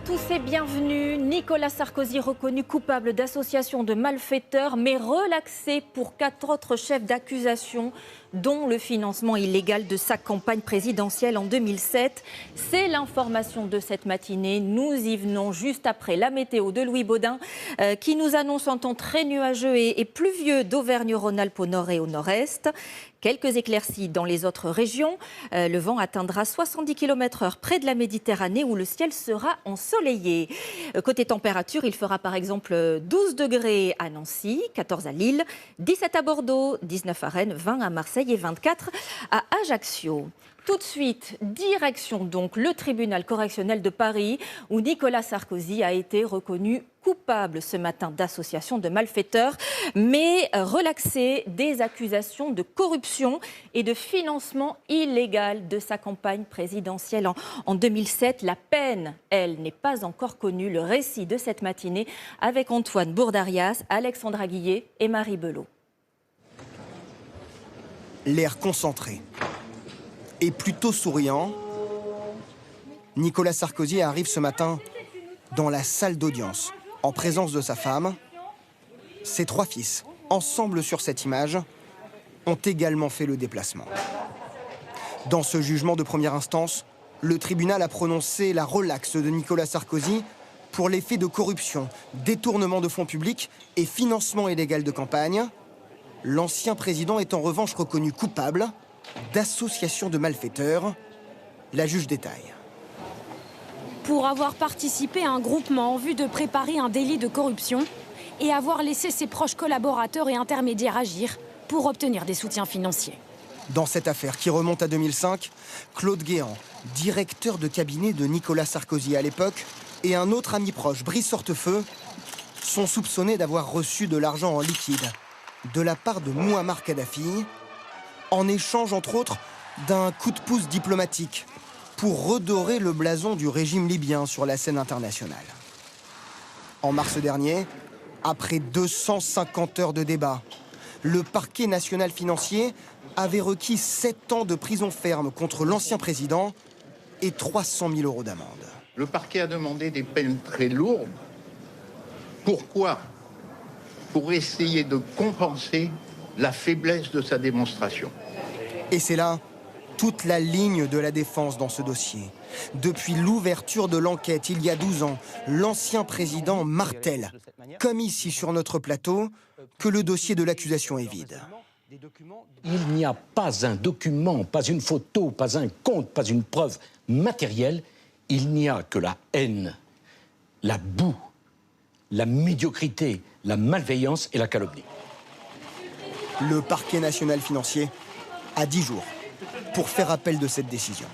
tous et bienvenue. Nicolas Sarkozy reconnu coupable d'association de malfaiteurs, mais relaxé pour 4 autres chefs d'accusation, dont le financement illégal de sa campagne présidentielle en 2007. C'est l'information de cette matinée. Nous y venons juste après la météo de Louis Baudin, qui nous annonce un temps très nuageux et pluvieux d'Auvergne-Rhône-Alpes au nord et au nord-est. Quelques éclaircies dans les autres régions. Le vent atteindra 70 km/h près de la Méditerranée où le ciel sera ensoleillé. Côté température, il fera par exemple 12 degrés à Nancy, 14 à Lille, 17 à Bordeaux, 19 à Rennes, 20 à Marseille et 24 à Ajaccio. Tout de suite, direction donc le tribunal correctionnel de Paris où Nicolas Sarkozy a été reconnu coupable ce matin d'association de malfaiteurs, mais relaxé des accusations de corruption et de financement illégal de sa campagne présidentielle en 2007. La peine, elle, n'est pas encore connue. Le récit de cette matinée avec Antoine Bourdarias, Alexandra Guillet et Marie Belot. L'air concentré et plutôt souriant, Nicolas Sarkozy arrive ce matin dans la salle d'audience, en présence de sa femme. Ses 3 fils, ensemble sur cette image, ont également fait le déplacement. Dans ce jugement de première instance, le tribunal a prononcé la relaxe de Nicolas Sarkozy pour les faits de corruption, détournement de fonds publics et financement illégal de campagne. L'ancien président est en revanche reconnu coupable d'association de malfaiteurs. La juge détaille. Pour avoir participé à un groupement en vue de préparer un délit de corruption et avoir laissé ses proches collaborateurs et intermédiaires agir pour obtenir des soutiens financiers. Dans cette affaire qui remonte à 2005, Claude Guéant, directeur de cabinet de Nicolas Sarkozy à l'époque, et un autre ami proche, Brice Hortefeux, sont soupçonnés d'avoir reçu de l'argent en liquide de la part de Mouammar Kadhafi, en échange, entre autres, d'un coup de pouce diplomatique pour redorer le blason du régime libyen sur la scène internationale. En mars dernier, après 250 heures de débat, le parquet national financier avait requis 7 ans de prison ferme contre l'ancien président et 300 000 € d'amende. Le parquet a demandé des peines très lourdes. Pourquoi ? Pour essayer de compenser la faiblesse de sa démonstration. Et c'est là toute la ligne de la défense dans ce dossier. Depuis l'ouverture de l'enquête il y a 12 ans, l'ancien président martèle, comme ici sur notre plateau, que le dossier de l'accusation est vide. Il n'y a pas un document, pas une photo, pas un compte, pas une preuve matérielle. Il n'y a que la haine, la boue, la médiocrité, la malveillance et la calomnie. Le parquet national financier a 10 jours pour faire appel de cette décision.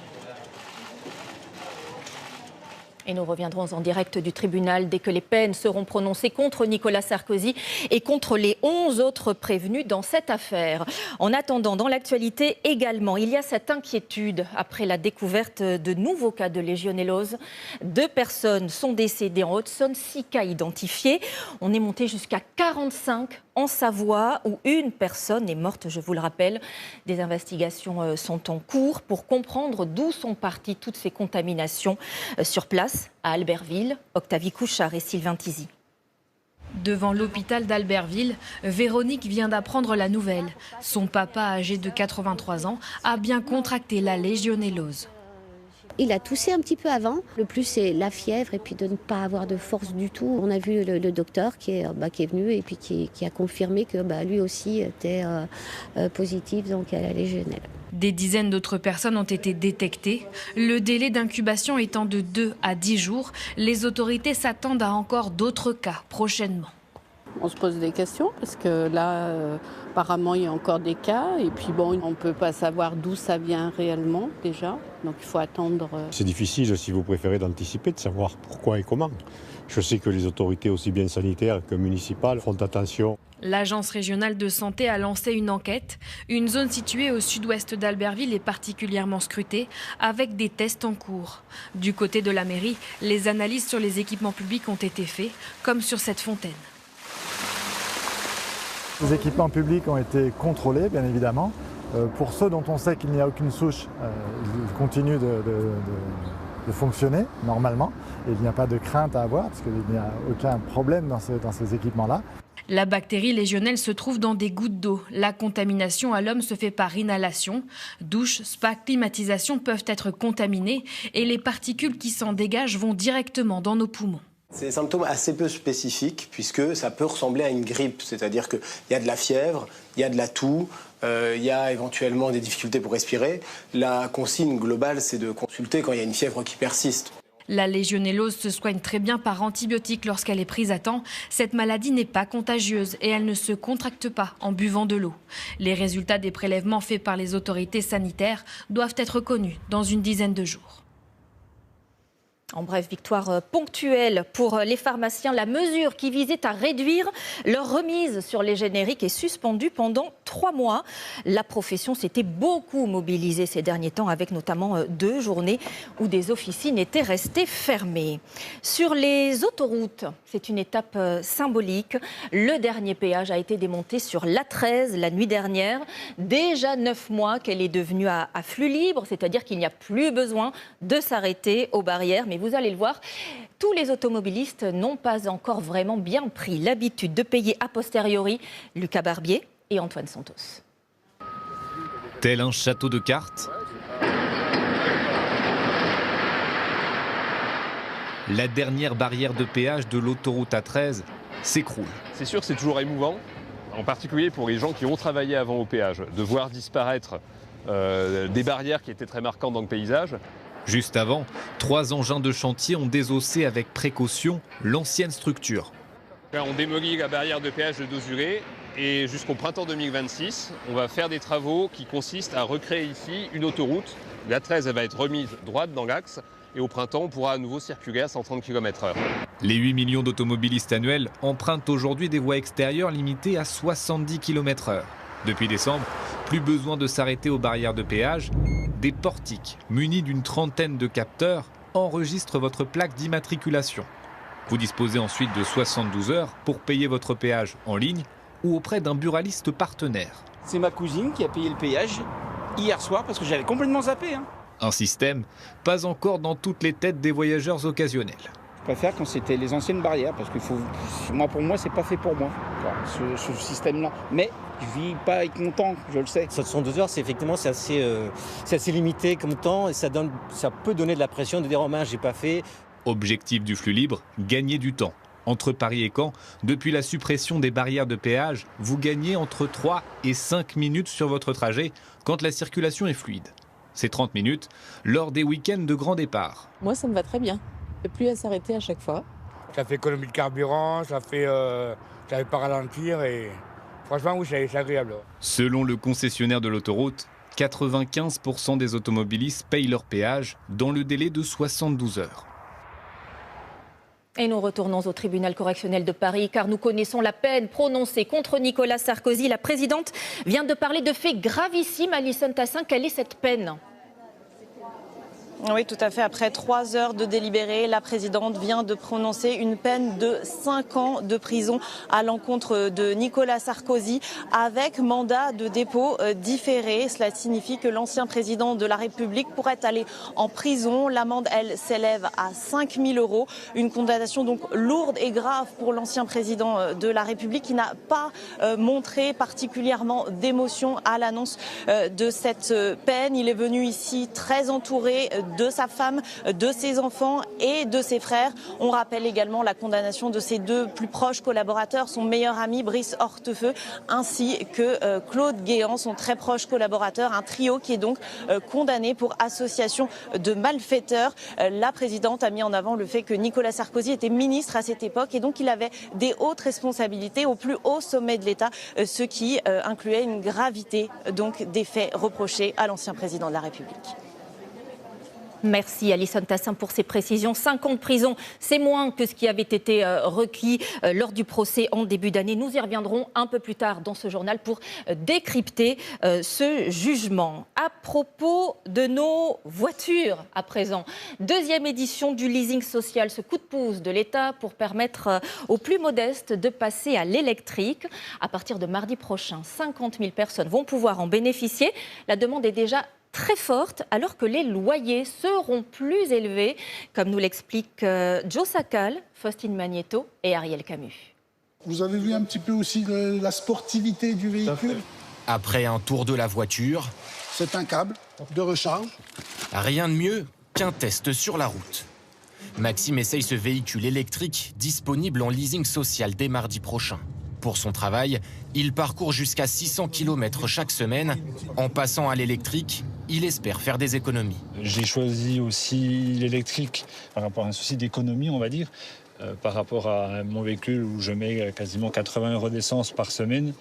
Et nous reviendrons en direct du tribunal dès que les peines seront prononcées contre Nicolas Sarkozy et contre les 11 autres prévenus dans cette affaire. En attendant, dans l'actualité également, il y a cette inquiétude après la découverte de nouveaux cas de légionellose. 2 personnes sont décédées en Haute-Saône, 6 cas identifiés. On est monté jusqu'à 45 en Savoie, où une personne est morte, je vous le rappelle. Des investigations sont en cours pour comprendre d'où sont parties toutes ces contaminations. Sur place, à Albertville, Octavie Couchard et Sylvain Tizy. Devant l'hôpital d'Albertville, Véronique vient d'apprendre la nouvelle. Son papa, âgé de 83 ans, a bien contracté la légionellose. Il a toussé un petit peu avant. Le plus, c'est la fièvre et puis de ne pas avoir de force du tout. On a vu le docteur qui est venu et puis qui a confirmé que lui aussi était positif donc à la légionelle. Des dizaines d'autres personnes ont été détectées. Le délai d'incubation étant de 2 à 10 jours, les autorités s'attendent à encore d'autres cas prochainement. On se pose des questions parce que là, apparemment, il y a encore des cas. Et puis bon, on ne peut pas savoir d'où ça vient réellement déjà. Donc il faut attendre. C'est difficile, si vous préférez, d'anticiper, de savoir pourquoi et comment. Je sais que les autorités, aussi bien sanitaires que municipales, font attention. L'Agence régionale de santé a lancé une enquête. Une zone située au sud-ouest d'Albertville est particulièrement scrutée, avec des tests en cours. Du côté de la mairie, les analyses sur les équipements publics ont été faites, comme sur cette fontaine. Les équipements publics ont été contrôlés, bien évidemment. Pour ceux dont on sait qu'il n'y a aucune souche, ils continuent de fonctionner normalement. Et il n'y a pas de crainte à avoir parce qu'il n'y a aucun problème dans ces équipements-là. La bactérie légionnelle se trouve dans des gouttes d'eau. La contamination à l'homme se fait par inhalation. Douche, spa, climatisation peuvent être contaminés et les particules qui s'en dégagent vont directement dans nos poumons. C'est des symptômes assez peu spécifiques puisque ça peut ressembler à une grippe, c'est-à-dire qu'il y a de la fièvre, il y a de la toux, il y a éventuellement des difficultés pour respirer. La consigne globale, c'est de consulter quand il y a une fièvre qui persiste. La légionellose se soigne très bien par antibiotiques lorsqu'elle est prise à temps. Cette maladie n'est pas contagieuse et elle ne se contracte pas en buvant de l'eau. Les résultats des prélèvements faits par les autorités sanitaires doivent être connus dans une dizaine de jours. En bref, victoire ponctuelle pour les pharmaciens. La mesure qui visait à réduire leur remise sur les génériques est suspendue pendant 3 mois. La profession s'était beaucoup mobilisée ces derniers temps avec notamment 2 journées où des officines étaient restées fermées. Sur les autoroutes, c'est une étape symbolique. Le dernier péage a été démonté sur l'A13 la nuit dernière. Déjà 9 mois qu'elle est devenue à flux libre, c'est-à-dire qu'il n'y a plus besoin de s'arrêter aux barrières. Mais vous allez le voir, tous les automobilistes n'ont pas encore vraiment bien pris l'habitude de payer a posteriori. Lucas Barbier et Antoine Santos. Tel un château de cartes, la dernière barrière de péage de l'autoroute A13 s'écroule. C'est sûr que c'est toujours émouvant, en particulier pour les gens qui ont travaillé avant au péage, de voir disparaître des barrières qui étaient très marquantes dans le paysage. Juste avant, 3 engins de chantier ont désossé avec précaution l'ancienne structure. Là, on démolit la barrière de péage de Dozuré et jusqu'au printemps 2026, on va faire des travaux qui consistent à recréer ici une autoroute. La 13 elle va être remise droite dans l'axe et au printemps, on pourra à nouveau circuler à 130 km/h. Les 8 millions d'automobilistes annuels empruntent aujourd'hui des voies extérieures limitées à 70 km/h. Depuis décembre, plus besoin de s'arrêter aux barrières de péage. Des portiques munis d'une trentaine de capteurs enregistrent votre plaque d'immatriculation. Vous disposez ensuite de 72 heures pour payer votre péage en ligne ou auprès d'un buraliste partenaire. C'est ma cousine qui a payé le péage hier soir parce que j'avais complètement zappé. Un système pas encore dans toutes les têtes des voyageurs occasionnels. Je préfère quand c'était les anciennes barrières parce que pour moi, c'est pas fait pour moi, ce système-là. Mais je vis pas être content, je le sais. 72 heures, c'est assez limité comme temps et ça peut donner de la pression de dire oh mince, j'ai pas fait. Objectif du flux libre, gagner du temps. Entre Paris et Caen, depuis la suppression des barrières de péage, vous gagnez entre 3 et 5 minutes sur votre trajet quand la circulation est fluide. C'est 30 minutes lors des week-ends de grand départ. Moi, ça me va très bien. Plus à s'arrêter à chaque fois. Ça fait économie de carburant, ça fait pas ralentir et franchement oui c'est agréable. Selon le concessionnaire de l'autoroute, 95% des automobilistes payent leur péage dans le délai de 72 heures. Et nous retournons au tribunal correctionnel de Paris car nous connaissons la peine prononcée contre Nicolas Sarkozy. La présidente vient de parler de faits gravissimes. Alison Tassin, quelle est cette peine ? Oui, tout à fait. Après 3 heures de délibéré, la présidente vient de prononcer une peine de 5 ans de prison à l'encontre de Nicolas Sarkozy avec mandat de dépôt différé. Cela signifie que l'ancien président de la République pourrait aller en prison. L'amende, elle, s'élève à 5 000 €. Une condamnation donc lourde et grave pour l'ancien président de la République qui n'a pas montré particulièrement d'émotion à l'annonce de cette peine. Il est venu ici très entouré de sa femme, de ses enfants et de ses frères. On rappelle également la condamnation de ses 2 plus proches collaborateurs, son meilleur ami Brice Hortefeux, ainsi que Claude Guéant, son très proche collaborateur, un trio qui est donc condamné pour association de malfaiteurs. La présidente a mis en avant le fait que Nicolas Sarkozy était ministre à cette époque et donc il avait des hautes responsabilités au plus haut sommet de l'État, ce qui incluait une gravité donc des faits reprochés à l'ancien président de la République. Merci Alison Tassin pour ces précisions. 5 ans de prison, c'est moins que ce qui avait été requis lors du procès en début d'année. Nous y reviendrons un peu plus tard dans ce journal pour décrypter ce jugement. À propos de nos voitures à présent, 2e édition du leasing social, ce coup de pouce de l'État pour permettre aux plus modestes de passer à l'électrique. À partir de mardi prochain, 50 000 personnes vont pouvoir en bénéficier. La demande est déjà très forte alors que les loyers seront plus élevés, comme nous l'expliquent Joe Sacal, Faustine Magnéto et Ariel Camus. Vous avez vu un petit peu aussi la sportivité du véhicule. Après un tour de la voiture, c'est un câble de recharge. Rien de mieux qu'un test sur la route. Maxime essaye ce véhicule électrique disponible en leasing social dès mardi prochain. Pour son travail, il parcourt jusqu'à 600 km chaque semaine. En passant à l'électrique, il espère faire des économies. J'ai choisi aussi l'électrique par rapport à un souci d'économie, on va dire, par rapport à mon véhicule où je mets quasiment 80 € d'essence par semaine.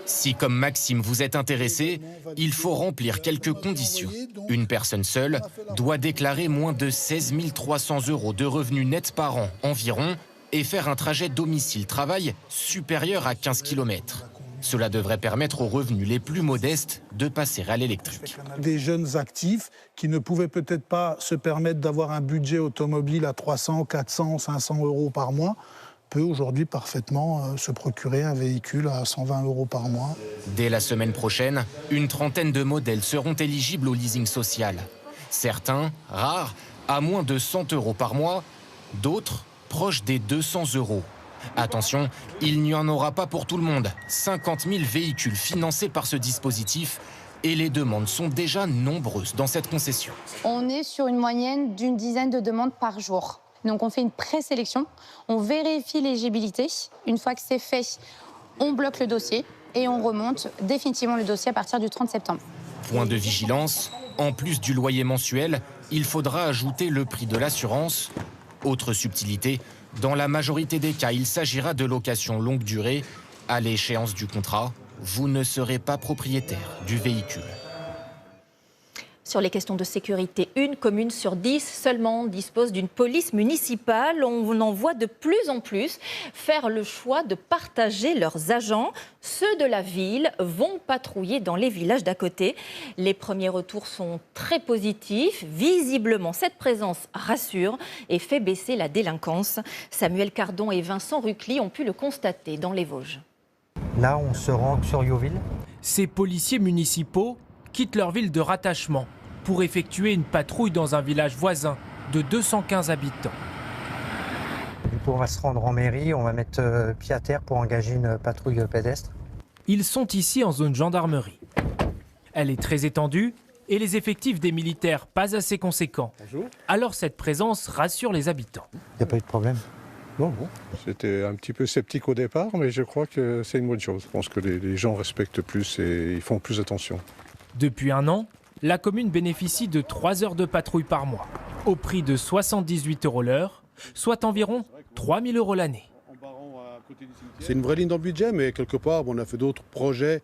Si, comme Maxime, vous êtes intéressé, il faut remplir quelques conditions. Une personne seule doit déclarer moins de 16 300 € de revenus nets par an environ et faire un trajet domicile-travail supérieur à 15 km. Cela devrait permettre aux revenus les plus modestes de passer à l'électrique. Des jeunes actifs qui ne pouvaient peut-être pas se permettre d'avoir un budget automobile à 300, 400, 500 € par mois peut aujourd'hui parfaitement se procurer un véhicule à 120 € par mois. Dès la semaine prochaine, une trentaine de modèles seront éligibles au leasing social. Certains, rares, à moins de 100 € par mois, d'autres proches des 200 €. Attention, il n'y en aura pas pour tout le monde. 50 000 véhicules financés par ce dispositif et les demandes sont déjà nombreuses dans cette concession. On est sur une moyenne d'une dizaine de demandes par jour. Donc on fait une présélection, on vérifie l'éligibilité. Une fois que c'est fait, on bloque le dossier et on remonte définitivement le dossier à partir du 30 septembre. Point de vigilance, en plus du loyer mensuel, il faudra ajouter le prix de l'assurance. Autre subtilité, dans la majorité des cas, il s'agira de location longue durée. À l'échéance du contrat, vous ne serez pas propriétaire du véhicule. Sur les questions de sécurité, une commune sur 10 seulement dispose d'une police municipale. On en voit de plus en plus faire le choix de partager leurs agents. Ceux de la ville vont patrouiller dans les villages d'à côté. Les premiers retours sont très positifs. Visiblement, cette présence rassure et fait baisser la délinquance. Samuel Cardon et Vincent Rucli ont pu le constater dans les Vosges. Là, on se rend sur Yeovil. Ces policiers municipaux quittent leur ville de rattachement pour effectuer une patrouille dans un village voisin de 215 habitants. Du coup, on va se rendre en mairie, on va mettre pied à terre pour engager une patrouille pédestre. Ils sont ici en zone gendarmerie. Elle est très étendue et les effectifs des militaires pas assez conséquents. Alors cette présence rassure les habitants. Il n'y a pas eu de problème? Non. J'étais un petit peu sceptique au départ, mais je crois que c'est une bonne chose. Je pense que les gens respectent plus et ils font plus attention. Depuis un an, la commune bénéficie de 3 heures de patrouille par mois, au prix de 78 € l'heure, soit environ 3 000 € l'année. C'est une vraie ligne dans le budget, mais quelque part, on a fait d'autres projets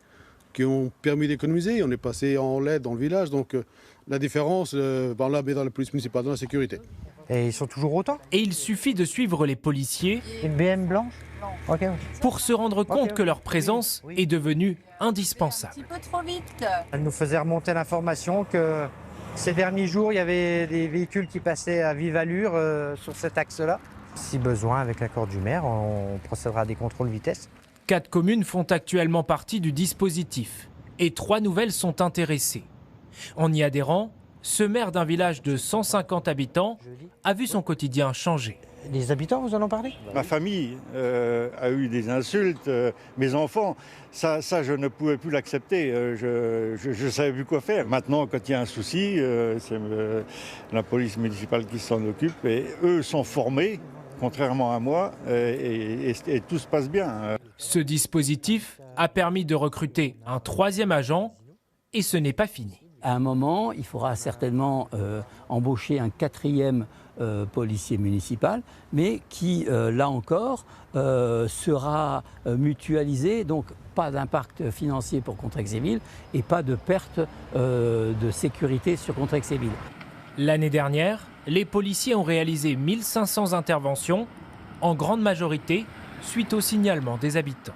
qui ont permis d'économiser. On est passé en LED dans le village, donc la différence, on la met dans la police municipale, dans la sécurité. Et ils sont toujours autant? Et il suffit de suivre les policiers Une BM blanche? Okay. Pour se rendre compte que leur présence est devenue indispensable. Un petit peu trop vite. Elle nous faisait remonter l'information que ces derniers jours, il y avait des véhicules qui passaient à vive allure sur cet axe-là. Si besoin, avec l'accord du maire, on procédera à des contrôles vitesse. 4 communes font actuellement partie du dispositif et 3 nouvelles sont intéressées. En y adhérant, ce maire d'un village de 150 habitants a vu son quotidien changer. Les habitants, vous en ont parlé? Ma famille a eu des insultes, mes enfants, ça je ne pouvais plus l'accepter, je savais plus quoi faire. Maintenant, quand il y a un souci, c'est la police municipale qui s'en occupe et eux sont formés, contrairement à moi, et tout se passe bien. Ce dispositif a permis de recruter un 3e agent et ce n'est pas fini. À un moment, il faudra certainement embaucher un 4e policier municipal, mais qui, là encore, sera mutualisé, donc pas d'impact financier pour Contrexéville et pas de perte de sécurité sur Contrexéville. L'année dernière, les policiers ont réalisé 1500 interventions, en grande majorité suite au signalement des habitants.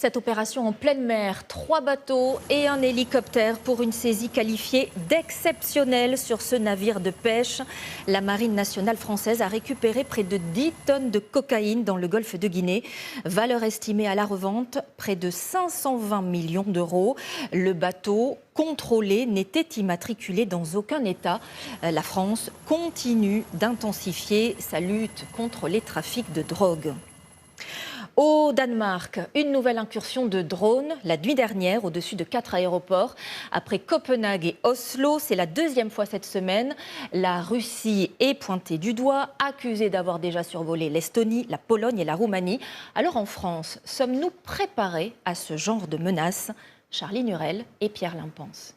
Cette opération en pleine mer, 3 bateaux et un hélicoptère pour une saisie qualifiée d'exceptionnelle sur ce navire de pêche. La Marine nationale française a récupéré près de 10 tonnes de cocaïne dans le golfe de Guinée. Valeur estimée à la revente, près de 520 millions d'euros. Le bateau contrôlé n'était immatriculé dans aucun État. La France continue d'intensifier sa lutte contre les trafics de drogue. Au Danemark, une nouvelle incursion de drones la nuit dernière au-dessus de 4 aéroports. Après Copenhague et Oslo, c'est la 2e fois cette semaine. La Russie est pointée du doigt, accusée d'avoir déjà survolé l'Estonie, la Pologne et la Roumanie. Alors en France, sommes-nous préparés à ce genre de menaces? Charline Hurel et Pierre Limpens.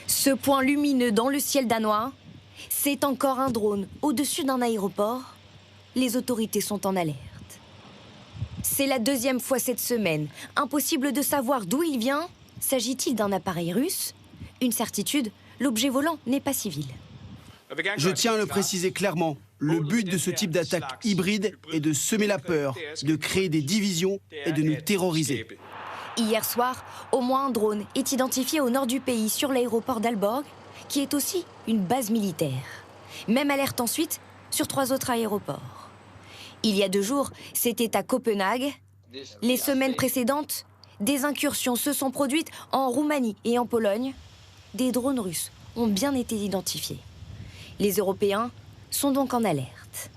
Ce point lumineux dans le ciel danois, c'est encore un drone au-dessus d'un aéroport. Les autorités sont en alerte. C'est la 2e fois cette semaine. Impossible de savoir d'où il vient. S'agit-il d'un appareil russe? Une certitude, l'objet volant n'est pas civil. Je tiens à le préciser clairement. Le but de ce type d'attaque hybride est de semer la peur, de créer des divisions et de nous terroriser. Hier soir, au moins un drone est identifié au nord du pays sur l'aéroport d'Aalborg, qui est aussi une base militaire. Même alerte ensuite sur 3 autres aéroports. Il y a 2 jours, c'était à Copenhague. Les semaines précédentes, des incursions se sont produites en Roumanie et en Pologne. Des drones russes ont bien été identifiés. Les Européens sont donc en alerte.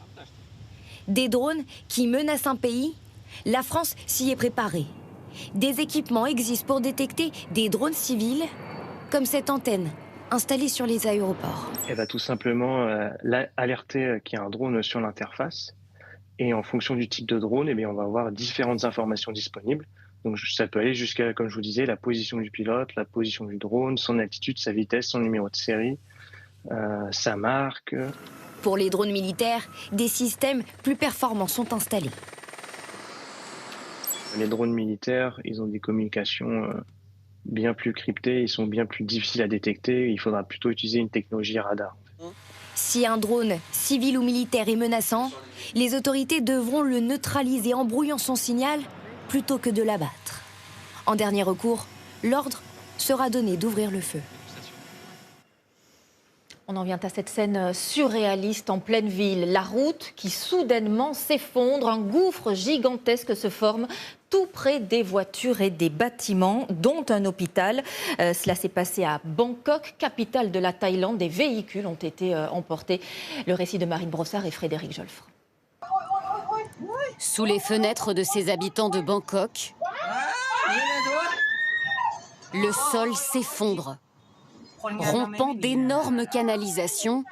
Des drones qui menacent un pays, la France s'y est préparée. Des équipements existent pour détecter des drones civils, comme cette antenne installée sur les aéroports. Elle va tout simplement alerter qu'il y a un drone sur l'interface. Et en fonction du type de drone, on va avoir différentes informations disponibles. Donc ça peut aller jusqu'à, comme je vous disais, la position du pilote, la position du drone, son altitude, sa vitesse, son numéro de série, sa marque. Pour les drones militaires, des systèmes plus performants sont installés. Les drones militaires, ils ont des communications bien plus cryptées, ils sont bien plus difficiles à détecter. Il faudra plutôt utiliser une technologie radar. Si un drone civil ou militaire est menaçant, les autorités devront le neutraliser en brouillant son signal plutôt que de l'abattre. En dernier recours, l'ordre sera donné d'ouvrir le feu. On en vient à cette scène surréaliste en pleine ville. La route qui soudainement s'effondre, un gouffre gigantesque se forme tout près des voitures et des bâtiments, dont un hôpital. Cela s'est passé à Bangkok, capitale de la Thaïlande. Des véhicules ont été emportés. Le récit de Marine Brossard et Frédéric Jolfre. Sous les fenêtres de ces habitants de Bangkok, le sol s'effondre, rompant d'énormes canalisations.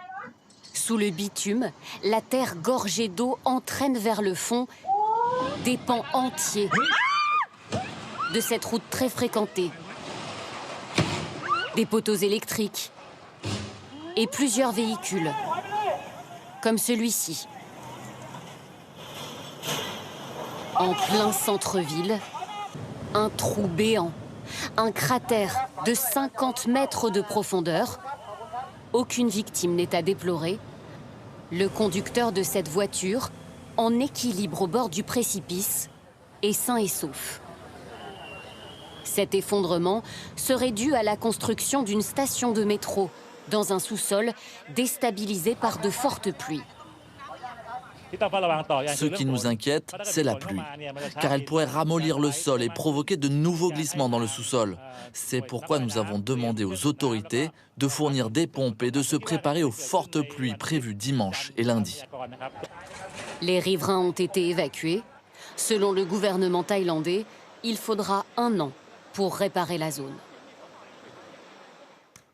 Sous le bitume, la terre gorgée d'eau entraîne vers le fond des pans entiers de cette route très fréquentée. Des poteaux électriques et plusieurs véhicules, comme celui-ci. En plein centre-ville, un trou béant, un cratère de 50 mètres de profondeur. Aucune victime n'est à déplorer. Le conducteur de cette voiture, en équilibre au bord du précipice, est sain et sauf. Cet effondrement serait dû à la construction d'une station de métro dans un sous-sol déstabilisé par de fortes pluies. Ce qui nous inquiète, c'est la pluie, car elle pourrait ramollir le sol et provoquer de nouveaux glissements dans le sous-sol. C'est pourquoi nous avons demandé aux autorités de fournir des pompes et de se préparer aux fortes pluies prévues dimanche et lundi. Les riverains ont été évacués. Selon le gouvernement thaïlandais, il faudra 1 an pour réparer la zone.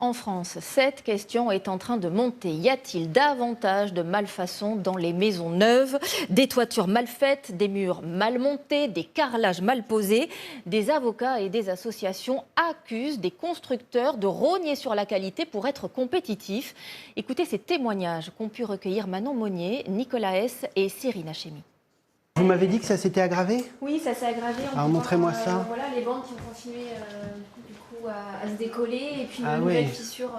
En France, cette question est en train de monter. Y a-t-il davantage de malfaçons dans les maisons neuves? Des toitures mal faites, des murs mal montés, des carrelages mal posés. Des avocats et des associations accusent des constructeurs de rogner sur la qualité pour être compétitifs. Écoutez ces témoignages qu'ont pu recueillir Manon Monnier, Nicolas S et Cyril Hachemi. Vous m'avez dit que ça s'était aggravé? Oui, ça s'est aggravé. Alors montrez-moi ça. Voilà les bandes qui ont continué à se décoller et puis une nouvelle fissure.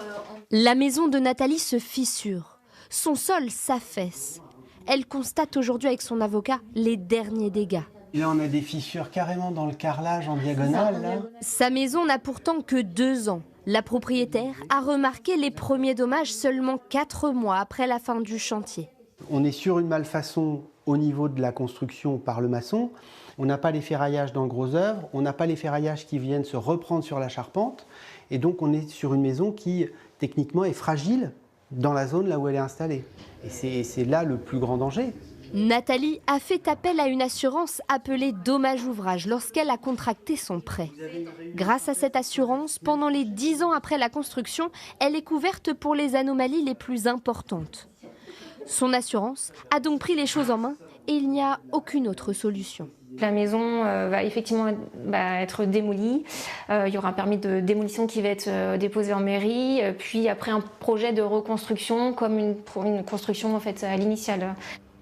La maison de Nathalie se fissure. Son sol s'affaisse. Elle constate aujourd'hui avec son avocat les derniers dégâts. Là, on a des fissures carrément dans le carrelage en diagonale. Là. Sa maison n'a pourtant que 2 ans. La propriétaire a remarqué les premiers dommages seulement 4 mois après la fin du chantier. On est sur une malfaçon au niveau de la construction par le maçon. On n'a pas les ferraillages dans le gros œuvre, on n'a pas les ferraillages qui viennent se reprendre sur la charpente. Et donc on est sur une maison qui, techniquement, est fragile dans la zone là où elle est installée. Et c'est là le plus grand danger. Nathalie a fait appel à une assurance appelée Dommage Ouvrage lorsqu'elle a contracté son prêt. Grâce à cette assurance, pendant les 10 ans après la construction, elle est couverte pour les anomalies les plus importantes. Son assurance a donc pris les choses en main et il n'y a aucune autre solution. La maison va effectivement être démolie. Il y aura un permis de démolition qui va être déposé en mairie. Puis après un projet de reconstruction comme une construction en fait, à l'initiale.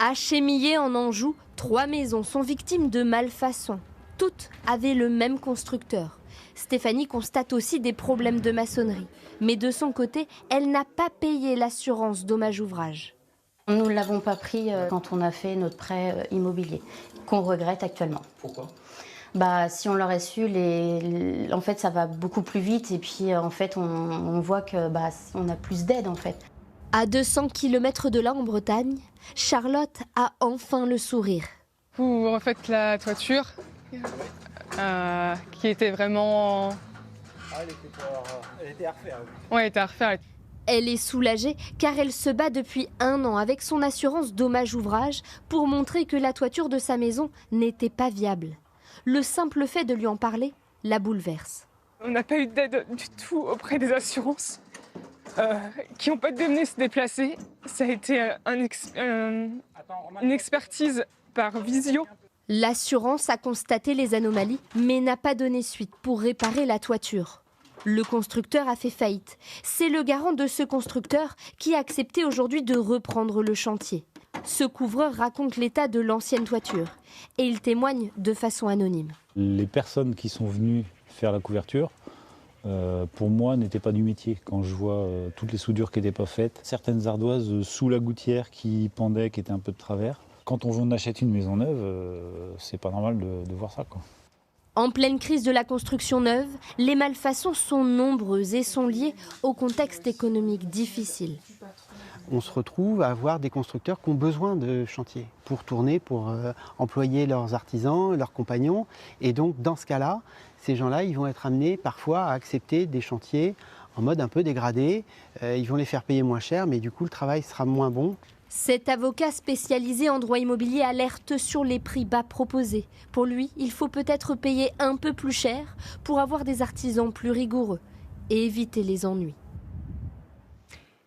À Chémillé en Anjou, 3 maisons sont victimes de malfaçons. Toutes avaient le même constructeur. Stéphanie constate aussi des problèmes de maçonnerie. Mais de son côté, elle n'a pas payé l'assurance dommage ouvrage. Nous ne l'avons pas pris quand on a fait notre prêt immobilier, qu'on regrette actuellement. Pourquoi ? Si on l'aurait su, en fait, ça va beaucoup plus vite et puis en fait, on voit que on a plus d'aide en fait. À 200 km de là en Bretagne, Charlotte a enfin le sourire. Vous refaites la toiture qui était vraiment... Elle était à refaire. Oui, elle était à refaire. Elle est soulagée car elle se bat depuis 1 an avec son assurance dommage ouvrage pour montrer que la toiture de sa maison n'était pas viable. Le simple fait de lui en parler la bouleverse. On n'a pas eu d'aide du tout auprès des assurances qui n'ont pas donné se déplacer. Ça a été une expertise par visio. L'assurance a constaté les anomalies mais n'a pas donné suite pour réparer la toiture. Le constructeur a fait faillite. C'est le garant de ce constructeur qui a accepté aujourd'hui de reprendre le chantier. Ce couvreur raconte l'état de l'ancienne toiture et il témoigne de façon anonyme. Les personnes qui sont venues faire la couverture, pour moi, n'étaient pas du métier. Quand je vois toutes les soudures qui n'étaient pas faites, certaines ardoises sous la gouttière qui pendaient, qui étaient un peu de travers. Quand on achète une maison neuve, c'est pas normal de voir ça, quoi. En pleine crise de la construction neuve, les malfaçons sont nombreuses et sont liées au contexte économique difficile. On se retrouve à avoir des constructeurs qui ont besoin de chantier pour tourner, pour employer leurs artisans, leurs compagnons. Et donc, dans ce cas-là, ces gens-là, ils vont être amenés parfois à accepter des chantiers en mode un peu dégradé. Ils vont les faire payer moins cher, mais du coup, le travail sera moins bon. Cet avocat spécialisé en droit immobilier alerte sur les prix bas proposés. Pour lui, il faut peut-être payer un peu plus cher pour avoir des artisans plus rigoureux et éviter les ennuis.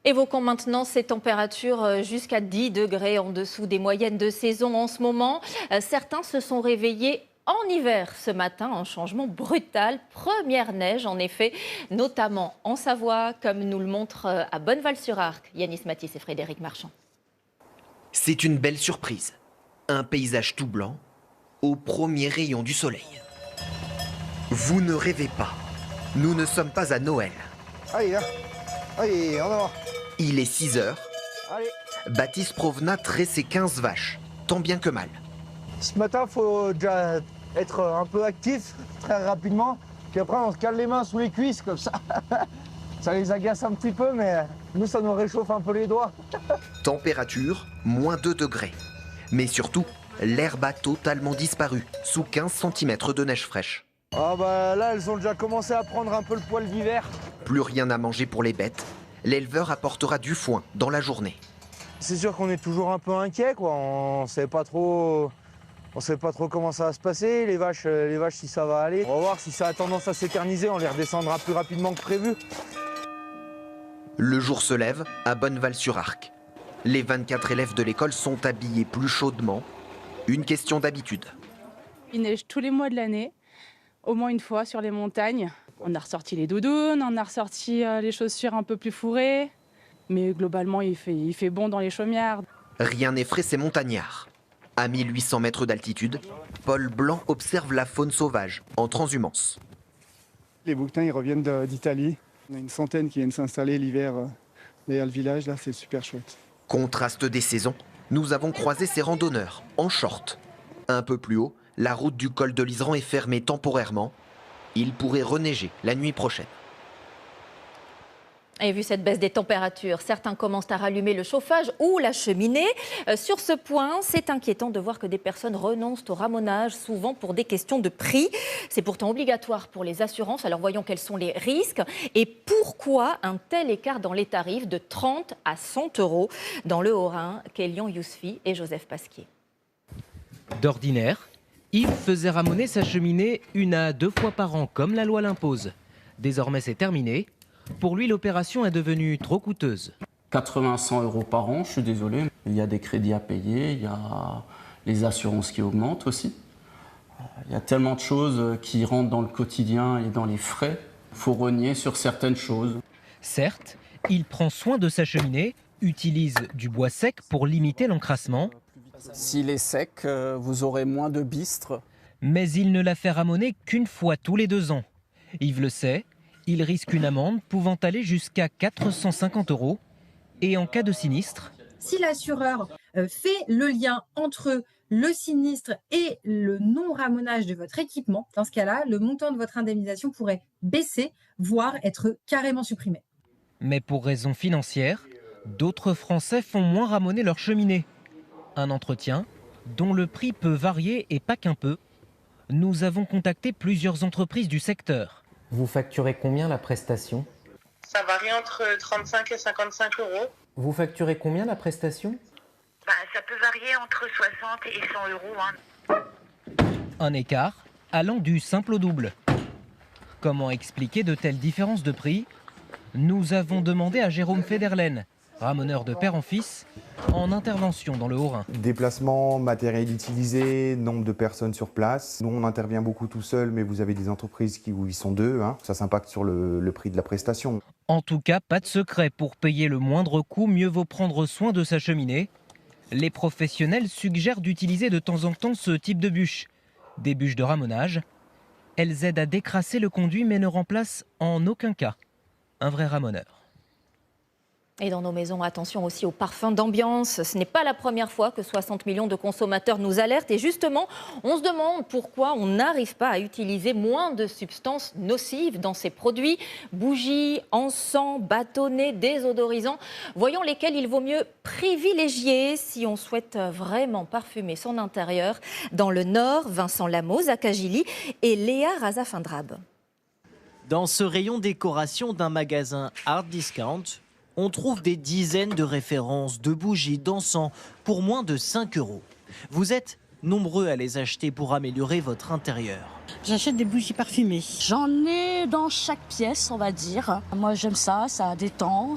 Évoquons maintenant ces températures jusqu'à 10 degrés en dessous des moyennes de saison en ce moment. Certains se sont réveillés en hiver ce matin, un changement brutal. Première neige en effet, notamment en Savoie, comme nous le montrent à Bonneval-sur-Arc, Yanis Matisse et Frédéric Marchand. C'est une belle surprise. Un paysage tout blanc au premier rayon du soleil. Vous ne rêvez pas. Nous ne sommes pas à Noël. Allez, là. Allez, on va voir. Il est 6 heures. Allez. Baptiste Provenat traite ses 15 vaches, tant bien que mal. Ce matin, il faut déjà être un peu actif, très rapidement. Puis après, on se cale les mains sous les cuisses, comme ça. Ça les agace un petit peu, mais nous, ça nous réchauffe un peu les doigts. Température, moins 2 degrés. Mais surtout, l'herbe a totalement disparu, sous 15 cm de neige fraîche. Ah bah là, elles ont déjà commencé à prendre un peu le poil d'hiver. Plus rien à manger pour les bêtes. L'éleveur apportera du foin dans la journée. C'est sûr qu'on est toujours un peu inquiet, quoi. On sait pas trop comment ça va se passer. Les vaches, si ça va aller. On va voir si ça a tendance à s'éterniser. On les redescendra plus rapidement que prévu. Le jour se lève à Bonneval-sur-Arc. Les 24 élèves de l'école sont habillés plus chaudement. Une question d'habitude. Il neige tous les mois de l'année, au moins une fois sur les montagnes. On a ressorti les doudounes, on a ressorti les chaussures un peu plus fourrées. Mais globalement, il fait bon dans les chaumières. Rien n'effraie ces montagnards. À 1800 mètres d'altitude, Paul Blanc observe la faune sauvage en transhumance. Les bouquetins, ils reviennent d'Italie. On a une centaine qui viennent s'installer l'hiver derrière le village. Là, c'est super chouette. Contraste des saisons, nous avons croisé ces randonneurs en short. Un peu plus haut, La route du col de l'Isran est fermée temporairement. Il pourrait reneiger la nuit prochaine. Et vu cette baisse des températures, certains commencent à rallumer le chauffage ou la cheminée. Sur ce point, c'est inquiétant de voir que des personnes renoncent au ramonage, souvent pour des questions de prix. C'est pourtant obligatoire pour les assurances. Alors voyons quels sont les risques et pourquoi un tel écart dans les tarifs de 30 à 100 euros dans le Haut-Rhin. Kélian Yousfi et Joseph Pasquier. D'ordinaire, Yves faisait ramoner sa cheminée 1 à 2 fois par an, comme la loi l'impose. Désormais, c'est terminé. Pour lui, l'opération est devenue trop coûteuse. 80-100 euros par an, je suis désolé. Il y a des crédits à payer, il y a les assurances qui augmentent aussi. Il y a tellement de choses qui rentrent dans le quotidien et dans les frais. Il faut rogner sur certaines choses. Certes, il prend soin de sa cheminée, utilise du bois sec pour limiter l'encrassement. S'il est sec, vous aurez moins de bistres. Mais il ne la fait ramoner qu'une fois tous les 2 ans. Yves le sait, il risque une amende pouvant aller jusqu'à 450 euros. Et en cas de sinistre, si l'assureur fait le lien entre le sinistre et le non-ramonage de votre équipement, dans ce cas-là, le montant de votre indemnisation pourrait baisser, voire être carrément supprimé. Mais pour raisons financières, d'autres Français font moins ramoner leur cheminée. Un entretien dont le prix peut varier et pas qu'un peu. Nous avons contacté plusieurs entreprises du secteur. Vous facturez combien la prestation? Ça varie entre 35 et 55 euros. Vous facturez combien la prestation? Ça peut varier entre 60 et 100 euros. Un écart allant du simple au double. Comment expliquer de telles différences de prix? Nous avons demandé à Jérôme Federlen, ramoneur de père en fils, en intervention dans le Haut-Rhin. Déplacement, matériel utilisé, nombre de personnes sur place. Nous, on intervient beaucoup tout seul, mais vous avez des entreprises où ils sont 2. Ça s'impacte sur le prix de la prestation. En tout cas, pas de secret. Pour payer le moindre coût, mieux vaut prendre soin de sa cheminée. Les professionnels suggèrent d'utiliser de temps en temps ce type de bûches. Des bûches de ramonage. Elles aident à décrasser le conduit, mais ne remplacent en aucun cas un vrai ramoneur. Et dans nos maisons, attention aussi aux parfums d'ambiance. Ce n'est pas la première fois que 60 millions de consommateurs nous alertent. Et justement, on se demande pourquoi on n'arrive pas à utiliser moins de substances nocives dans ces produits. Bougies, encens, bâtonnets, désodorisants. Voyons lesquels il vaut mieux privilégier si on souhaite vraiment parfumer son intérieur. Dans le Nord, Vincent Lamoz à Cagilly et Léa Razafindrab. Dans ce rayon décoration d'un magasin hard discount, on trouve des dizaines de références de bougies, d'encens pour moins de 5 euros. Vous êtes nombreux à les acheter pour améliorer votre intérieur. J'achète des bougies parfumées. J'en ai dans chaque pièce, on va dire. Moi, j'aime ça, ça détend,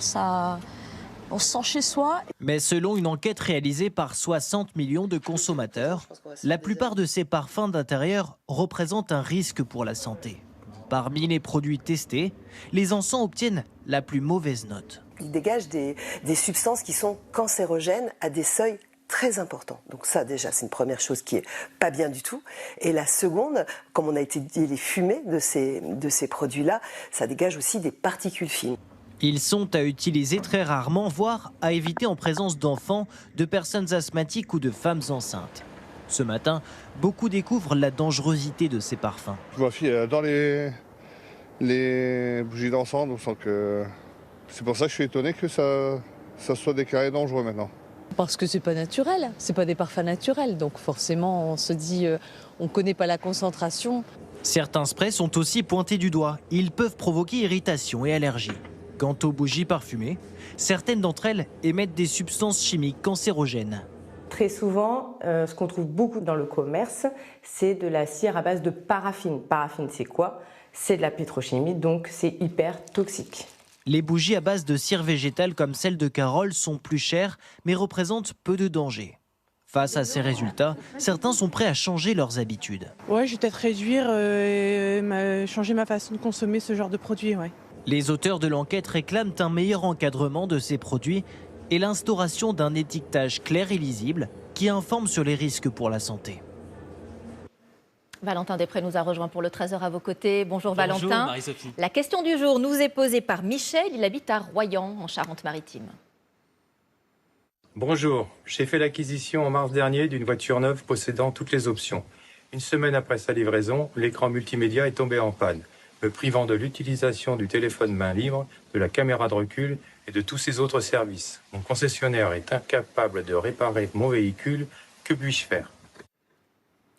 on se sent chez soi. Mais selon une enquête réalisée par 60 millions de consommateurs, la plupart de ces parfums d'intérieur représentent un risque pour la santé. Parmi les produits testés, les encens obtiennent la plus mauvaise note. Ils dégagent des substances qui sont cancérogènes à des seuils très importants. Donc ça déjà, c'est une première chose qui est pas bien du tout. Et la seconde, comme on a été dit, les fumées de ces produits-là, ça dégage aussi des particules fines. Ils sont à utiliser très rarement, voire à éviter en présence d'enfants, de personnes asthmatiques ou de femmes enceintes. Ce matin, beaucoup découvrent la dangerosité de ces parfums. Ma fille adore les bougies d'encens, donc c'est pour ça que je suis étonné que ça soit déclaré dangereux maintenant. Parce que c'est pas naturel, c'est pas des parfums naturels, donc forcément on se dit on connaît pas la concentration. Certains sprays sont aussi pointés du doigt. Ils peuvent provoquer irritation et allergie. Quant aux bougies parfumées, certaines d'entre elles émettent des substances chimiques cancérogènes. Très souvent, ce qu'on trouve beaucoup dans le commerce, c'est de la cire à base de paraffine. Paraffine, c'est quoi? C'est de la pétrochimie, donc c'est hyper toxique. Les bougies à base de cire végétale comme celle de Carole sont plus chères, mais représentent peu de danger. Face à ces résultats, certains sont prêts à changer leurs habitudes. Ouais, je vais peut-être réduire changer ma façon de consommer ce genre de produits. Ouais. Les auteurs de l'enquête réclament un meilleur encadrement de ces produits et l'instauration d'un étiquetage clair et lisible qui informe sur les risques pour la santé. Valentin Després nous a rejoint pour le 13h à vos côtés. Bonjour Valentin. Marie-Sophie. La question du jour nous est posée par Michel. Il habite à Royan, en Charente-Maritime. Bonjour, j'ai fait l'acquisition en mars dernier d'une voiture neuve possédant toutes les options. Une semaine après sa livraison, l'écran multimédia est tombé en panne, me privant de l'utilisation du téléphone main libre, de la caméra de recul et de tous ses autres services. Mon concessionnaire est incapable de réparer mon véhicule. Que puis-je faire ?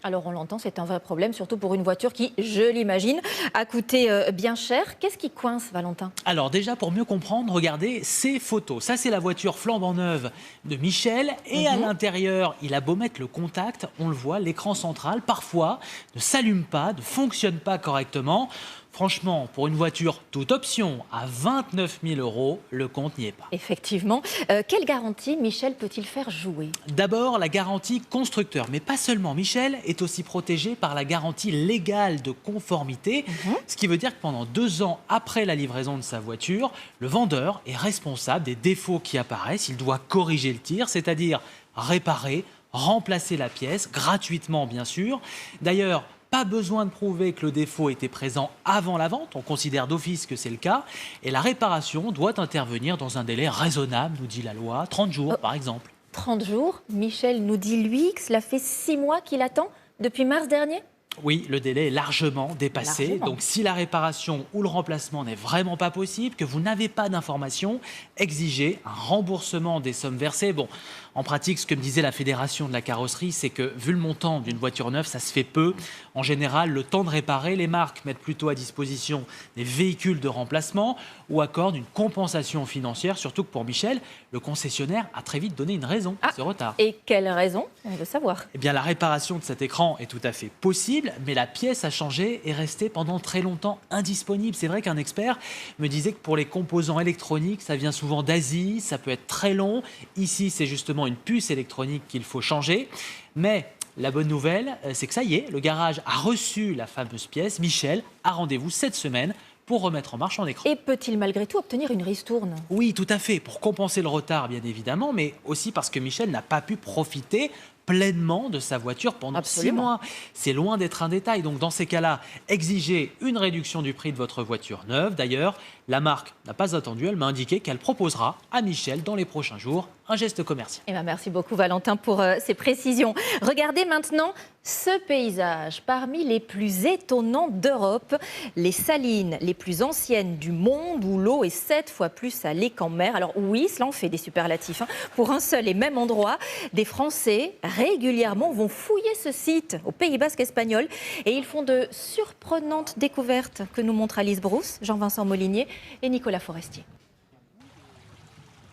Alors on l'entend, c'est un vrai problème, surtout pour une voiture qui, je l'imagine, a coûté bien cher. Qu'est-ce qui coince, Valentin ? Alors déjà, pour mieux comprendre, regardez ces photos. Ça, c'est la voiture flambant neuve de Michel. Et à l'intérieur, il a beau mettre le contact, on le voit, l'écran central, parfois, ne s'allume pas, ne fonctionne pas correctement. Franchement, pour une voiture toute option à 29 000 €, le compte n'y est pas. Effectivement. Quelle garantie Michel peut-il faire jouer ? D'abord, la garantie constructeur. Mais pas seulement. Michel est aussi protégé par la garantie légale de conformité. Ce qui veut dire que pendant 2 ans après la livraison de sa voiture, le vendeur est responsable des défauts qui apparaissent. Il doit corriger le tir, c'est-à-dire réparer, remplacer la pièce, gratuitement bien sûr. D'ailleurs, pas besoin de prouver que le défaut était présent avant la vente, on considère d'office que c'est le cas, et la réparation doit intervenir dans un délai raisonnable, nous dit la loi, 30 jours par exemple. 30 jours, Michel nous dit lui que cela fait 6 mois qu'il attend, depuis mars dernier ? Oui, le délai est largement dépassé. Donc si la réparation ou le remplacement n'est vraiment pas possible, que vous n'avez pas d'informations, exigez un remboursement des sommes versées. Bon, en pratique, ce que me disait la Fédération de la carrosserie, c'est que vu le montant d'une voiture neuve, ça se fait peu. En général, le temps de réparer, les marques mettent plutôt à disposition des véhicules de remplacement ou accordent une compensation financière, surtout que pour Michel, le concessionnaire a très vite donné une raison à ce retard. Et quelle raison ? On veut savoir. Eh bien, la réparation de cet écran est tout à fait possible, mais la pièce a changé et est restée pendant très longtemps indisponible. C'est vrai qu'un expert me disait que pour les composants électroniques, ça vient souvent d'Asie, ça peut être très long. Ici, c'est justement une puce électronique qu'il faut changer. Mais la bonne nouvelle, c'est que ça y est, le garage a reçu la fameuse pièce. Michel a rendez-vous cette semaine pour remettre en marche son écran. Et peut-il malgré tout obtenir une ristourne ? Oui, tout à fait, pour compenser le retard bien évidemment, mais aussi parce que Michel n'a pas pu profiter pleinement de sa voiture pendant 6 mois. C'est loin d'être un détail, donc dans ces cas-là, exigez une réduction du prix de votre voiture neuve. D'ailleurs, la marque n'a pas attendu, elle m'a indiqué qu'elle proposera à Michel dans les prochains jours un geste commercial. Eh bien, merci beaucoup Valentin pour ces précisions. Regardez maintenant ce paysage parmi les plus étonnants d'Europe, les salines les plus anciennes du monde où l'eau est 7 fois plus salée qu'en mer. Alors oui, cela en fait des superlatifs. Pour un seul et même endroit, des Français régulièrement vont fouiller ce site au Pays Basque espagnol et ils font de surprenantes découvertes que nous montre Alice Brousse, Jean-Vincent Molinier et Nicolas Forestier.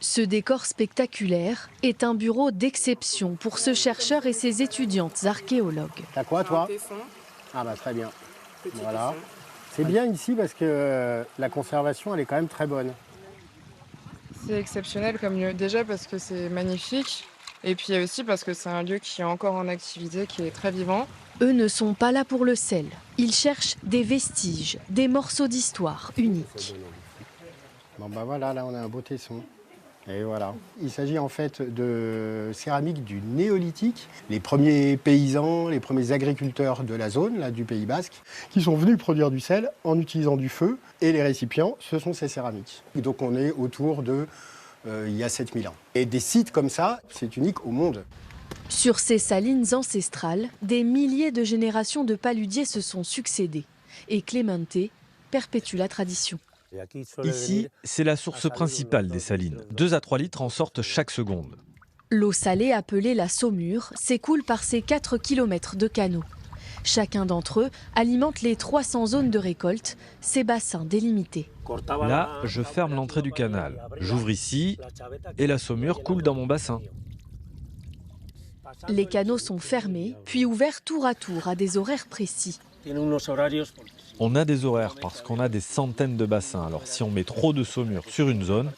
Ce décor spectaculaire est un bureau d'exception pour ce chercheur et ses étudiantes archéologues. T'as quoi toi ? Ah bah très bien. Voilà. C'est bien ici parce que la conservation elle est quand même très bonne. C'est exceptionnel comme lieu. Déjà parce que c'est magnifique et puis aussi parce que c'est un lieu qui est encore en activité, qui est très vivant. Eux ne sont pas là pour le sel. Ils cherchent des vestiges, des morceaux d'histoire uniques. Bon bah voilà, là on a un beau tesson. Et voilà. Il s'agit en fait de céramique du néolithique. Les premiers paysans, les premiers agriculteurs de la zone, là, du Pays Basque, qui sont venus produire du sel en utilisant du feu. Et les récipients, ce sont ces céramiques. Et donc on est autour de il y a 7000 ans. Et des sites comme ça, c'est unique au monde. Sur ces salines ancestrales, des milliers de générations de paludiers se sont succédés. Et Clemente perpétue la tradition. Ici, c'est la source principale des salines. 2 à 3 litres en sortent chaque seconde. L'eau salée, appelée la saumure, s'écoule par ces 4 km de canaux. Chacun d'entre eux alimente les 300 zones de récolte, ces bassins délimités. Là, je ferme l'entrée du canal. J'ouvre ici et la saumure coule dans mon bassin. Les canaux sont fermés, puis ouverts tour à tour à des horaires précis. On a des horaires parce qu'on a des centaines de bassins. Alors si on met trop de saumure sur une zone,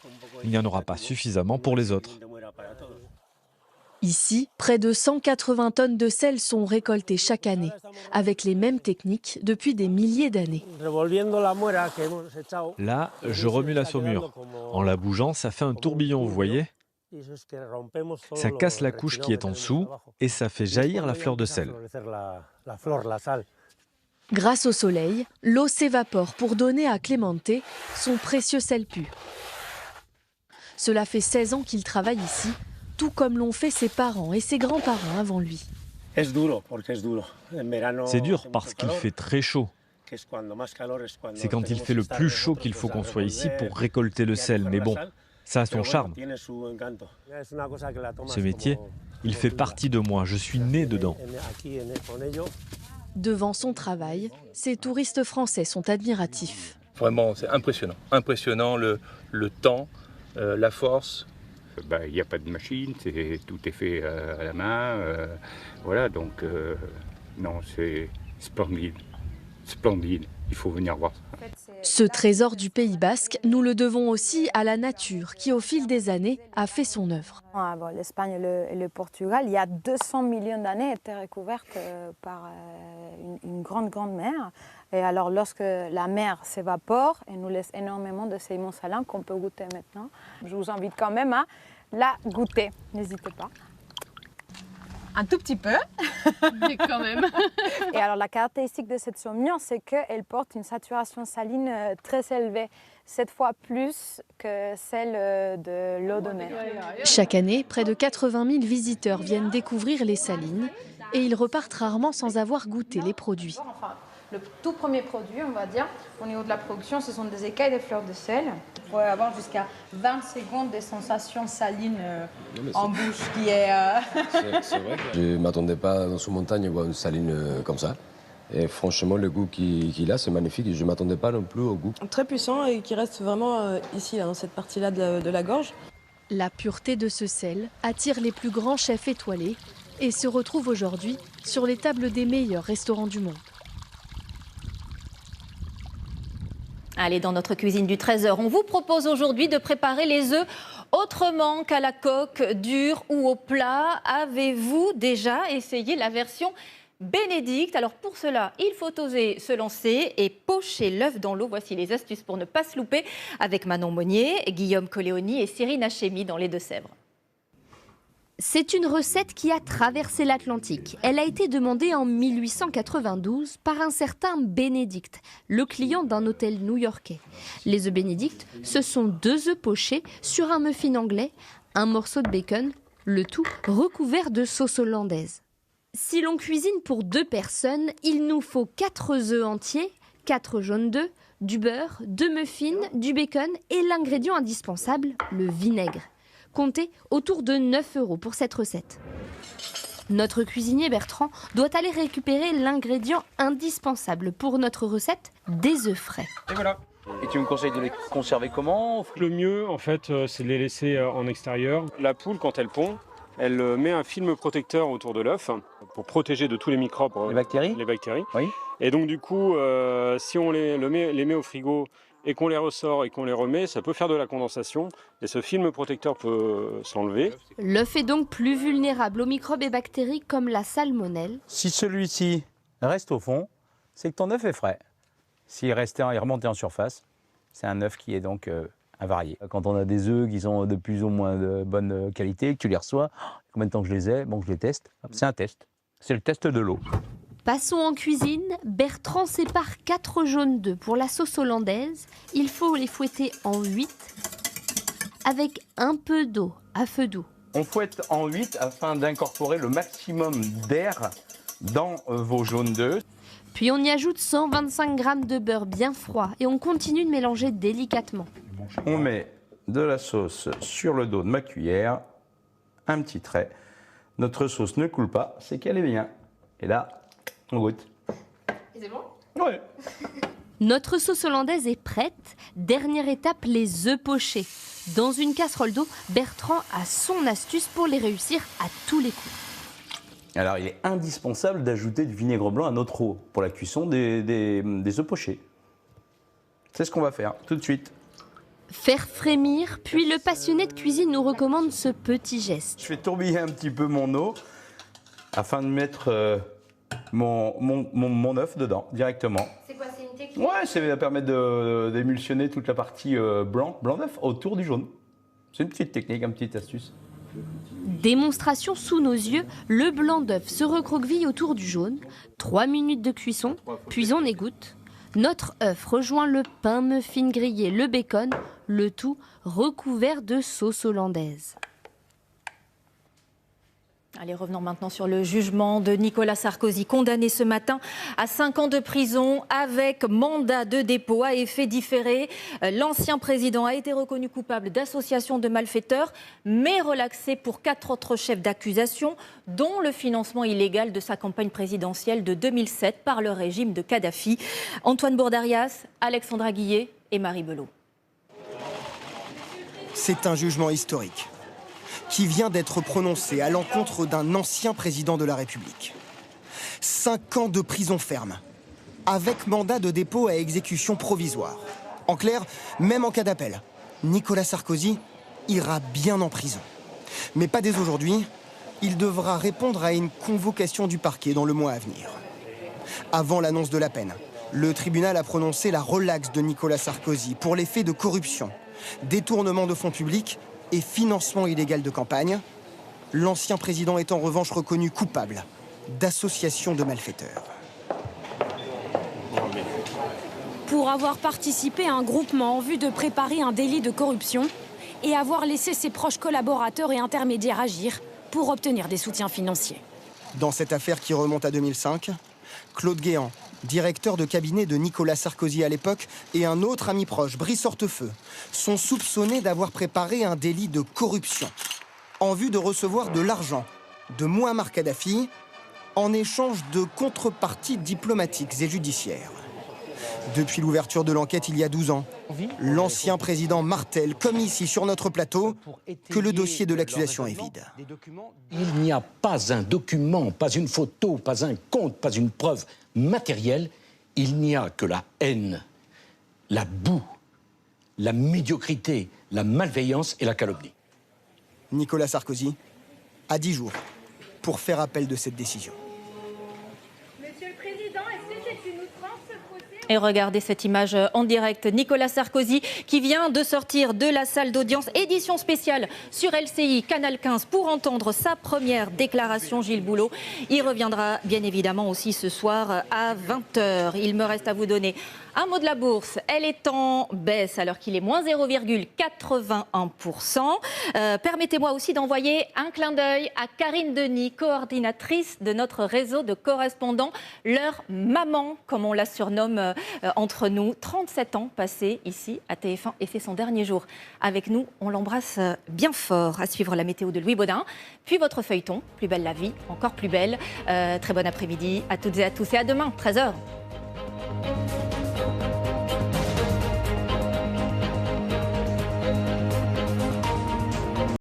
il n'y en aura pas suffisamment pour les autres. Ici, près de 180 tonnes de sel sont récoltées chaque année, avec les mêmes techniques depuis des milliers d'années. Là, je remue la saumure. En la bougeant, ça fait un tourbillon, vous voyez ? Ça casse la couche qui est en dessous et ça fait jaillir la fleur de sel. Grâce au soleil, l'eau s'évapore pour donner à Clemente son précieux sel pur. Cela fait 16 ans qu'il travaille ici, tout comme l'ont fait ses parents et ses grands-parents avant lui. C'est dur parce qu'il fait très chaud. C'est quand il fait le plus chaud qu'il faut qu'on soit ici pour récolter le sel. Mais bon, ça a son charme. Ce métier, il fait partie de moi. Je suis né dedans. Devant son travail, ces touristes français sont admiratifs. Vraiment, c'est impressionnant. Impressionnant le temps, la force. Il n'y a pas de machine, tout est fait à la main. Voilà, donc non, c'est splendide. Splendide, il faut venir voir ça. Ce trésor du Pays Basque, nous le devons aussi à la nature qui, au fil des années, a fait son œuvre. L'Espagne et le Portugal, il y a 200 millions d'années, étaient recouvertes par une grande mer. Et alors, lorsque la mer s'évapore, elle nous laisse énormément de sédiments salins qu'on peut goûter maintenant. Je vous invite quand même à la goûter, n'hésitez pas. Un tout petit peu. Mais quand même. Et alors la caractéristique de cette saumure, c'est qu'elle porte une saturation saline très élevée, 7 fois plus que celle de l'eau de mer. Chaque année, près de 80 000 visiteurs viennent découvrir les salines et ils repartent rarement sans avoir goûté les produits. Le tout premier produit, on va dire, au niveau de la production, ce sont des écailles de fleurs de sel. Vous pouvez avoir jusqu'à 20 secondes de sensations salines en bouche qui est... C'est vrai. Je ne m'attendais pas dans sous montagne à voir une saline comme ça. Et franchement, le goût qu'il a, c'est magnifique. Je ne m'attendais pas non plus au goût. Très puissant et qui reste vraiment ici, là, dans cette partie-là de la gorge. La pureté de ce sel attire les plus grands chefs étoilés et se retrouve aujourd'hui sur les tables des meilleurs restaurants du monde. Allez, dans notre cuisine du Trésor, on vous propose aujourd'hui de préparer les œufs autrement qu'à la coque, dure ou au plat. Avez-vous déjà essayé la version Bénédicte? Alors pour cela, il faut oser se lancer et pocher l'œuf dans l'eau. Voici les astuces pour ne pas se louper avec Manon Monnier, Guillaume Coléoni et Cyrine Hachemi dans les Deux-Sèvres. C'est une recette qui a traversé l'Atlantique. Elle a été demandée en 1892 par un certain Bénédicte, le client d'un hôtel new-yorkais. Les œufs Bénédicte, ce sont 2 œufs pochés sur un muffin anglais, un morceau de bacon, le tout recouvert de sauce hollandaise. Si l'on cuisine pour 2 personnes, il nous faut 4 œufs entiers, 4 jaunes d'œufs, du beurre, 2 muffins, du bacon et l'ingrédient indispensable, le vinaigre. Comptez autour de 9 € pour cette recette. Notre cuisinier Bertrand doit aller récupérer l'ingrédient indispensable pour notre recette, des œufs frais. Et voilà. Et tu me conseilles de les conserver comment? Le mieux, en fait, c'est de les laisser en extérieur. La poule, quand elle pond, elle met un film protecteur autour de l'œuf pour protéger de tous les microbes. Les bactéries? Les bactéries. Oui. Et donc, du coup, si on les met au frigo et qu'on les ressort et qu'on les remet, ça peut faire de la condensation et ce film protecteur peut s'enlever. L'œuf est donc plus vulnérable aux microbes et bactéries comme la salmonelle. Si celui-ci reste au fond, c'est que ton œuf est frais. S'il remontait en surface, c'est un œuf qui est donc avarié. Quand on a des œufs qui sont de plus ou moins de bonne qualité, que tu les reçois, combien de temps que je les ai? Bon, je les teste. C'est un test. C'est le test de l'eau. Passons en cuisine. Bertrand sépare 4 jaunes d'œufs pour la sauce hollandaise. Il faut les fouetter en 8 avec un peu d'eau à feu doux. On fouette en 8 afin d'incorporer le maximum d'air dans vos jaunes d'œufs. Puis on y ajoute 125 g de beurre bien froid et on continue de mélanger délicatement. On met de la sauce sur le dos de ma cuillère, un petit trait. Notre sauce ne coule pas, c'est qu'elle est bien. Et là, on goûte. Et c'est bon? Ouais. Notre sauce hollandaise est prête. Dernière étape, les œufs pochés. Dans une casserole d'eau, Bertrand a son astuce pour les réussir à tous les coups. Alors, il est indispensable d'ajouter du vinaigre blanc à notre eau pour la cuisson des œufs pochés. C'est ce qu'on va faire tout de suite. Faire frémir, puis le passionné de cuisine nous recommande ce petit geste. Je fais tourbiller un petit peu mon eau afin de mettre mon œuf dedans directement. C'est quoi, c'est une technique? Ouais, ça va permettre d'émulsionner toute la partie blanc d'œuf autour du jaune. C'est une petite technique, une petite astuce. Démonstration sous nos yeux, le blanc d'œuf se recroqueville autour du jaune. 3 minutes de cuisson, puis on égoutte. Notre œuf rejoint le pain muffin grillé, le bacon, le tout recouvert de sauce hollandaise. Allez, revenons maintenant sur le jugement de Nicolas Sarkozy, condamné ce matin à 5 ans de prison avec mandat de dépôt à effet différé. L'ancien président a été reconnu coupable d'association de malfaiteurs, mais relaxé pour 4 autres chefs d'accusation, dont le financement illégal de sa campagne présidentielle de 2007 par le régime de Kadhafi. Antoine Bourdarias, Alexandra Guillet et Marie Belot. C'est un jugement historique qui vient d'être prononcé à l'encontre d'un ancien président de la République. 5 ans de prison ferme, avec mandat de dépôt à exécution provisoire. En clair, même en cas d'appel, Nicolas Sarkozy ira bien en prison. Mais pas dès aujourd'hui, il devra répondre à une convocation du parquet dans le mois à venir. Avant l'annonce de la peine, le tribunal a prononcé la relaxe de Nicolas Sarkozy pour les faits de corruption, détournement de fonds publics et financement illégal de campagne. L'ancien président est en revanche reconnu coupable d'association de malfaiteurs. Pour avoir participé à un groupement en vue de préparer un délit de corruption et avoir laissé ses proches collaborateurs et intermédiaires agir pour obtenir des soutiens financiers. Dans cette affaire qui remonte à 2005, Claude Guéant, directeur de cabinet de Nicolas Sarkozy à l'époque, et un autre ami proche, Brice Hortefeux, sont soupçonnés d'avoir préparé un délit de corruption en vue de recevoir de l'argent de Mouammar Kadhafi en échange de contreparties diplomatiques et judiciaires. Depuis l'ouverture de l'enquête il y a 12 ans, l'ancien président martèle, comme ici sur notre plateau, que le dossier de l'accusation est vide. Il n'y a pas un document, pas une photo, pas un compte, pas une preuve matérielle. Il n'y a que la haine, la boue, la médiocrité, la malveillance et la calomnie. Nicolas Sarkozy a 10 jours pour faire appel de cette décision. Et regardez cette image en direct. Nicolas Sarkozy qui vient de sortir de la salle d'audience, édition spéciale sur LCI, Canal 15, pour entendre sa première déclaration. Gilles Boulot y reviendra bien évidemment aussi ce soir à 20h. Il me reste à vous donner un mot de la bourse. Elle est en baisse alors qu'il est moins 0,81%. Permettez-moi aussi d'envoyer un clin d'œil à Karine Denis, coordinatrice de notre réseau de correspondants. Leur maman, comme on la surnomme entre nous, 37 ans passés ici à TF1 et c'est son dernier jour avec nous. On l'embrasse bien fort. À suivre la météo de Louis Baudin, puis votre feuilleton, Plus belle la vie, encore plus belle. Très bon après-midi à toutes et à tous et à demain, 13h.